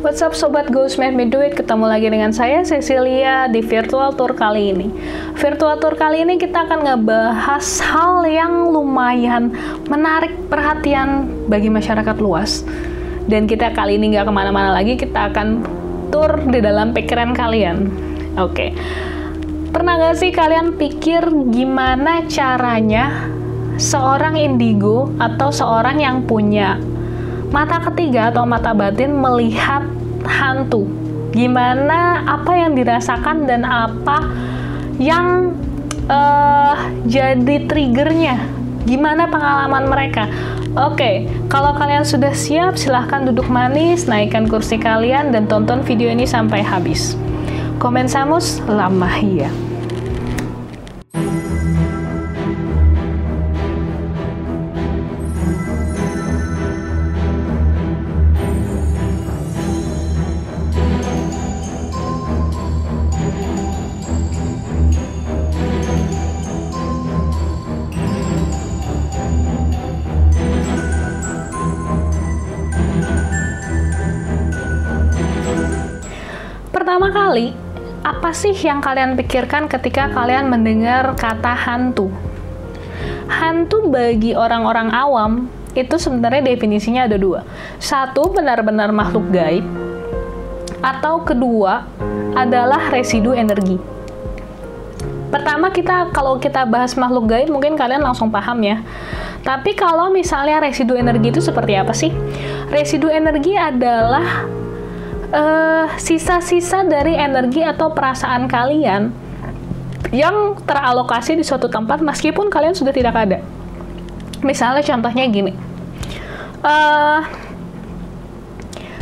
What's up Sobat Goals Made Me Do It, ketemu lagi dengan saya Cecilia di Virtual Tour kali ini. Virtual Tour kali ini kita akan ngebahas hal yang lumayan menarik perhatian bagi masyarakat luas. Dan kita kali ini nggak kemana-mana lagi, kita akan tour di dalam pikiran kalian. Oke. Pernah nggak sih kalian pikir gimana caranya seorang indigo atau seorang yang punya mata ketiga atau mata batin melihat hantu? Gimana, apa yang dirasakan dan apa yang jadi triggernya? Gimana pengalaman mereka? Oke, kalau kalian sudah siap, silahkan duduk manis, naikkan kursi kalian dan tonton video ini sampai habis. Comenzamos la magia. Pertama kali, apa sih yang kalian pikirkan ketika kalian mendengar kata hantu? Hantu bagi orang-orang awam, itu sebenarnya definisinya ada dua. Satu, benar-benar makhluk gaib. Atau kedua, adalah residu energi. Pertama, kalau kita bahas makhluk gaib, mungkin kalian langsung paham ya. Tapi kalau misalnya residu energi itu seperti apa sih? Residu energi adalah sisa-sisa dari energi atau perasaan kalian yang teralokasi di suatu tempat meskipun kalian sudah tidak ada. Misalnya contohnya gini,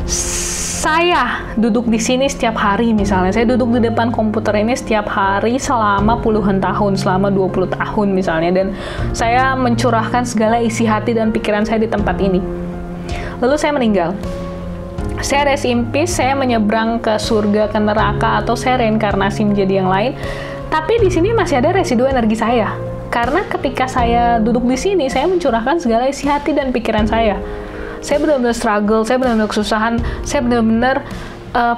saya duduk di sini setiap hari, misalnya saya duduk di depan komputer ini setiap hari selama puluhan tahun, selama 20 tahun misalnya, dan saya mencurahkan segala isi hati dan pikiran saya di tempat ini. Lalu saya meninggal. Saya rest in peace, saya menyeberang ke surga, ke neraka, atau saya reinkarnasi menjadi yang lain. Tapi di sini masih ada residu energi saya. Karena ketika saya duduk di sini, saya mencurahkan segala isi hati dan pikiran saya. Saya benar-benar struggle, saya benar-benar kesusahan, saya benar-benar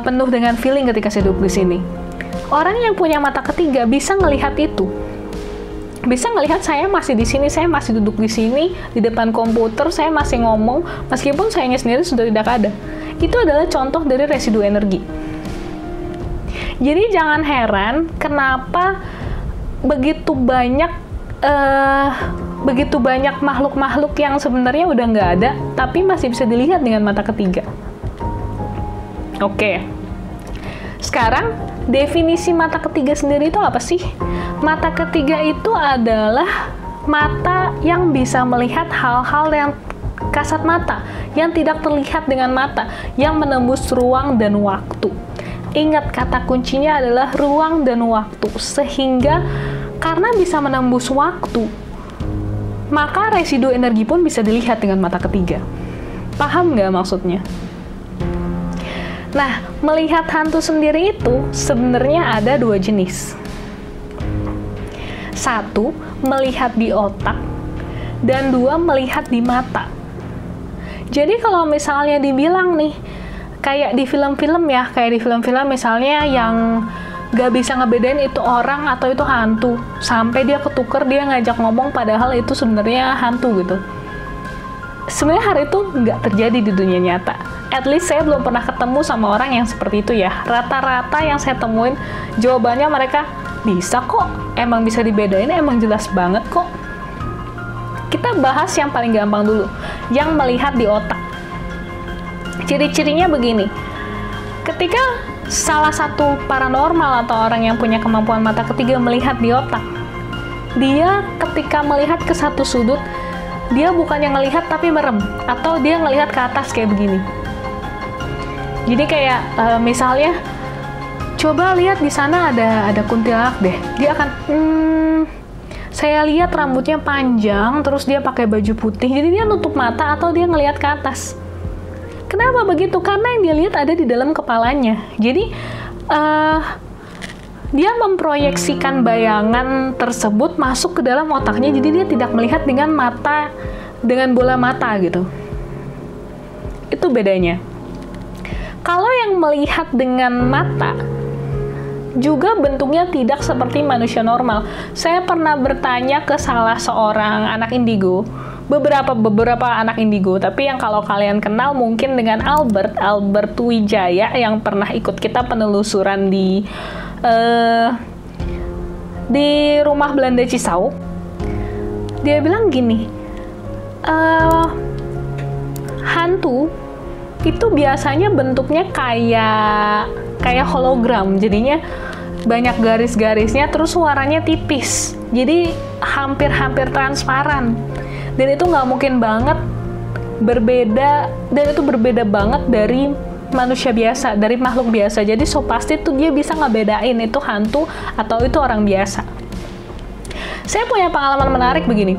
penuh dengan feeling ketika saya duduk di sini. Orang yang punya mata ketiga bisa ngelihat itu. Bisa ngelihat saya masih di sini, saya masih duduk di sini, di depan komputer, saya masih ngomong, meskipun sayanya sendiri sudah tidak ada. Itu adalah contoh dari residu energi. Jadi jangan heran kenapa begitu banyak makhluk-makhluk yang sebenarnya udah nggak ada, tapi masih bisa dilihat dengan mata ketiga. Oke. Sekarang, definisi mata ketiga sendiri itu apa sih? Mata ketiga itu adalah mata yang bisa melihat hal-hal yang kasat mata, yang tidak terlihat dengan mata, yang menembus ruang dan waktu. Ingat, kata kuncinya adalah ruang dan waktu, sehingga karena bisa menembus waktu, maka residu energi pun bisa dilihat dengan mata ketiga. Paham nggak maksudnya? Nah, melihat hantu sendiri itu sebenarnya ada dua jenis. Satu, melihat di otak, dan dua, melihat di mata. Jadi kalau misalnya dibilang nih, kayak di film-film ya, kayak di film-film misalnya yang gak bisa ngebedain itu orang atau itu hantu, sampai dia ketuker, dia ngajak ngomong padahal itu sebenarnya hantu gitu. Sebenarnya hal itu nggak terjadi di dunia nyata. At least saya belum pernah ketemu sama orang yang seperti itu ya. Rata-rata yang saya temuin, jawabannya mereka, bisa kok, emang bisa dibedain, emang jelas banget kok. Kita bahas yang paling gampang dulu, yang melihat di otak. Ciri-cirinya begini, ketika salah satu paranormal atau orang yang punya kemampuan mata ketiga melihat di otak, dia ketika melihat ke satu sudut, dia bukannya ngelihat tapi merem, atau dia ngelihat ke atas kayak begini. Jadi kayak misalnya, coba lihat di sana ada kuntilanak deh, dia akan saya lihat rambutnya panjang, terus dia pakai baju putih, jadi dia nutup mata atau dia ngelihat ke atas. Kenapa begitu? Karena yang dia lihat ada di dalam kepalanya. Jadi, dia memproyeksikan bayangan tersebut masuk ke dalam otaknya, jadi dia tidak melihat dengan bola mata gitu. Itu bedanya. Kalau yang melihat dengan mata juga bentuknya tidak seperti manusia normal. Saya pernah bertanya ke salah seorang anak indigo, beberapa anak indigo, tapi yang kalau kalian kenal mungkin dengan Albert Wijaya yang pernah ikut kita penelusuran di rumah Belanda Cisau. Dia bilang gini, hantu itu biasanya bentuknya kayak hologram, jadinya banyak garis-garisnya, terus suaranya tipis, jadi hampir transparan, dan itu nggak mungkin banget berbeda, dan itu berbeda banget dari manusia biasa, dari makhluk biasa. Jadi so pasti tuh dia bisa ngebedain itu hantu atau itu orang biasa. Saya punya pengalaman menarik begini.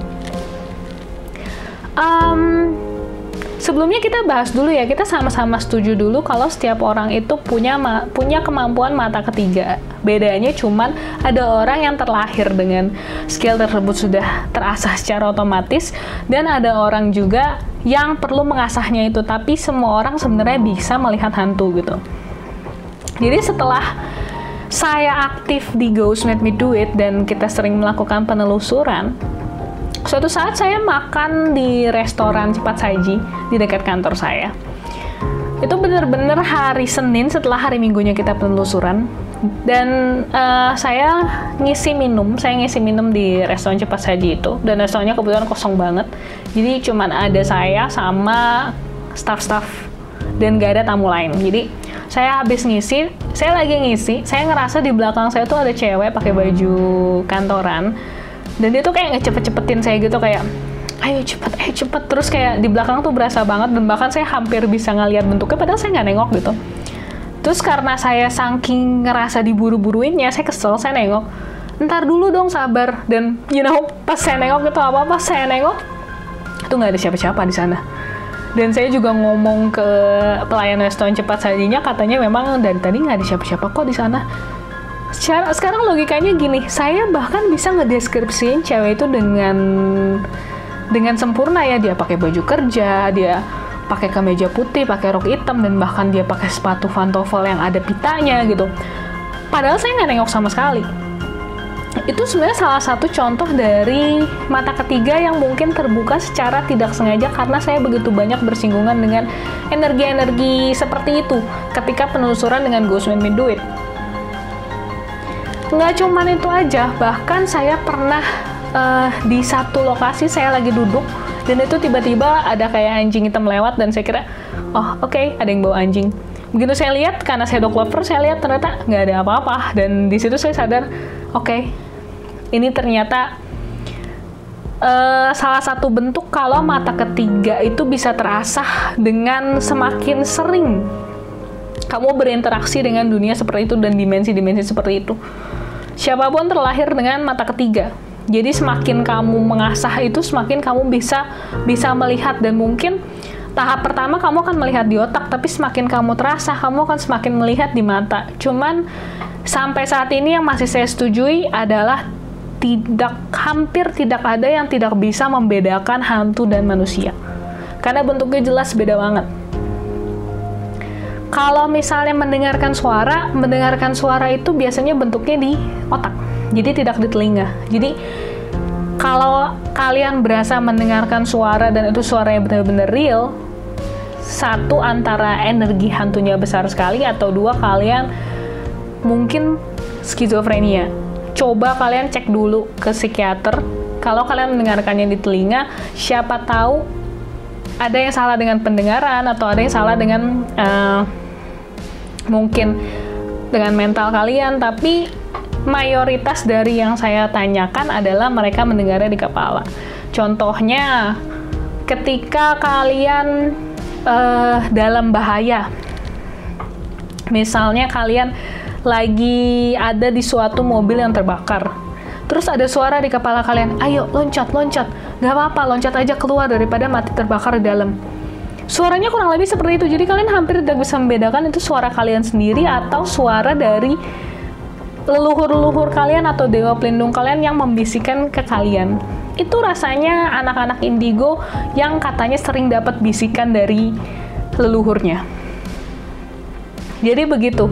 Sebelumnya kita bahas dulu ya, kita sama-sama setuju dulu kalau setiap orang itu punya kemampuan mata ketiga. Bedanya cuman ada orang yang terlahir dengan skill tersebut sudah terasah secara otomatis, dan ada orang juga yang perlu mengasahnya itu, tapi semua orang sebenarnya bisa melihat hantu gitu. Jadi setelah saya aktif di Ghost Made Me Do It dan kita sering melakukan penelusuran, suatu saat saya makan di restoran cepat saji di dekat kantor saya. Itu benar-benar hari Senin setelah hari Minggunya kita penelusuran, dan saya ngisi minum di restoran cepat saji itu, dan restorannya kebetulan kosong banget. Jadi cuman ada saya sama staff-staff dan gak ada tamu lain. Jadi saya habis ngisi, saya ngerasa di belakang saya tuh ada cewek pakai baju kantoran. Dan dia tuh kayak ngecepet-cepetin saya gitu, kayak ayo cepet, terus kayak di belakang tuh berasa banget, dan bahkan saya hampir bisa ngeliat bentuknya padahal saya nggak nengok gitu. Terus karena saya saking ngerasa diburu-buruinnya, saya kesel, saya nengok, ntar dulu dong, sabar. Dan pas saya nengok itu saya nengok itu nggak ada siapa-siapa di sana. Dan saya juga ngomong ke pelayan restoran cepat sajinya, katanya memang dari tadi nggak ada siapa-siapa kok di sana. Sekarang logikanya gini, saya bahkan bisa ngedeskripsiin cewek itu dengan sempurna ya. Dia pakai baju kerja, dia pakai kemeja putih, pakai rok hitam, dan bahkan dia pakai sepatu pantofel yang ada pitanya gitu. Padahal saya nggak nengok sama sekali. Itu sebenarnya salah satu contoh dari mata ketiga yang mungkin terbuka secara tidak sengaja karena saya begitu banyak bersinggungan dengan energi-energi seperti itu ketika penelusuran dengan Ghost Made Me Do It. Nggak cuman itu aja, bahkan saya pernah di satu lokasi saya lagi duduk, dan itu tiba-tiba ada kayak anjing hitam lewat, dan saya kira, oh oke, ada yang bawa anjing. Begitu saya lihat, karena saya dog lover, saya lihat ternyata nggak ada apa-apa, dan di situ saya sadar, oke, ini ternyata salah satu bentuk kalau mata ketiga itu bisa terasah dengan semakin sering kamu berinteraksi dengan dunia seperti itu dan dimensi-dimensi seperti itu. Siapapun terlahir dengan mata ketiga. Jadi semakin kamu mengasah itu, semakin kamu bisa melihat, dan mungkin tahap pertama kamu akan melihat di otak, tapi semakin kamu terasah, kamu akan semakin melihat di mata. Cuman sampai saat ini yang masih saya setujui adalah hampir tidak ada yang tidak bisa membedakan hantu dan manusia. Karena bentuknya jelas beda banget. Kalau misalnya mendengarkan suara itu biasanya bentuknya di otak, jadi tidak di telinga. Jadi kalau kalian berasa mendengarkan suara dan itu suaranya benar-benar real, satu, antara energi hantunya besar sekali, atau dua, kalian mungkin skizofrenia. Coba kalian cek dulu ke psikiater. Kalau kalian mendengarkannya di telinga, siapa tahu ada yang salah dengan pendengaran, atau ada yang salah dengan mungkin dengan mental kalian. Tapi mayoritas dari yang saya tanyakan adalah mereka mendengarnya di kepala. Contohnya ketika kalian dalam bahaya, misalnya kalian lagi ada di suatu mobil yang terbakar, terus ada suara di kepala kalian, ayo loncat, gak apa-apa, loncat aja keluar daripada mati terbakar di dalam. Suaranya kurang lebih seperti itu. Jadi kalian hampir tidak bisa membedakan itu suara kalian sendiri atau suara dari leluhur-leluhur kalian atau dewa pelindung kalian yang membisikkan ke kalian. Itu rasanya anak-anak indigo yang katanya sering dapat bisikan dari leluhurnya. Jadi begitu,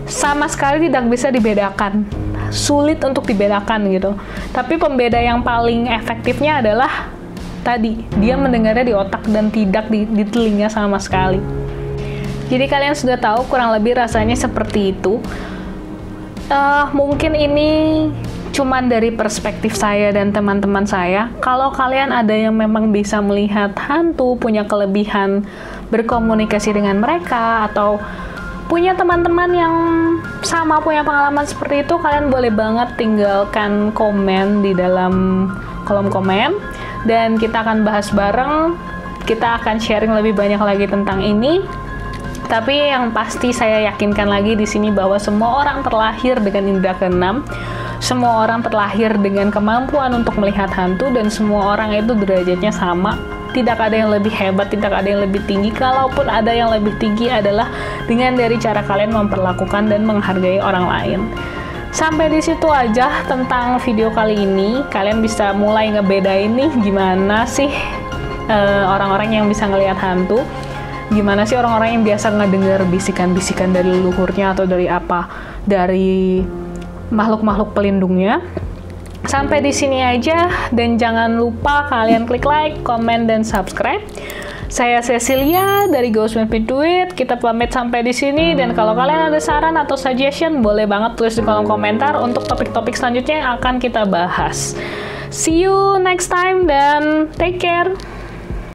sama sekali tidak bisa dibedakan, sulit untuk dibedakan gitu. Tapi pembeda yang paling efektifnya adalah tadi, dia mendengarnya di otak dan tidak di telinga sama sekali. Jadi kalian sudah tahu kurang lebih rasanya seperti itu. Mungkin ini cuman dari perspektif saya dan teman-teman saya. Kalau kalian ada yang memang bisa melihat hantu, punya kelebihan berkomunikasi dengan mereka, atau punya teman-teman yang sama punya pengalaman seperti itu, kalian boleh banget tinggalkan komen di dalam kolom komen, dan kita akan bahas bareng. Kita akan sharing lebih banyak lagi tentang ini. Tapi yang pasti saya yakinkan lagi di sini bahwa semua orang terlahir dengan indera keenam. Semua orang terlahir dengan kemampuan untuk melihat hantu, dan semua orang itu derajatnya sama. Tidak ada yang lebih hebat, tidak ada yang lebih tinggi. Kalaupun ada yang lebih tinggi adalah dengan dari cara kalian memperlakukan dan menghargai orang lain. Sampai di situ aja tentang video kali ini. Kalian bisa mulai ngebedain nih gimana sih orang-orang yang bisa ngelihat hantu. Gimana sih orang-orang yang biasa ngedengar bisikan-bisikan dari leluhurnya atau dari apa, dari makhluk-makhluk pelindungnya. Sampai di sini aja, dan jangan lupa kalian klik like, komen, dan subscribe. Saya Cecilia dari Ghost Made Me Do It. Kita pamit sampai di sini, dan kalau kalian ada saran atau suggestion, boleh banget tulis di kolom komentar untuk topik-topik selanjutnya yang akan kita bahas. See you next time, dan take care.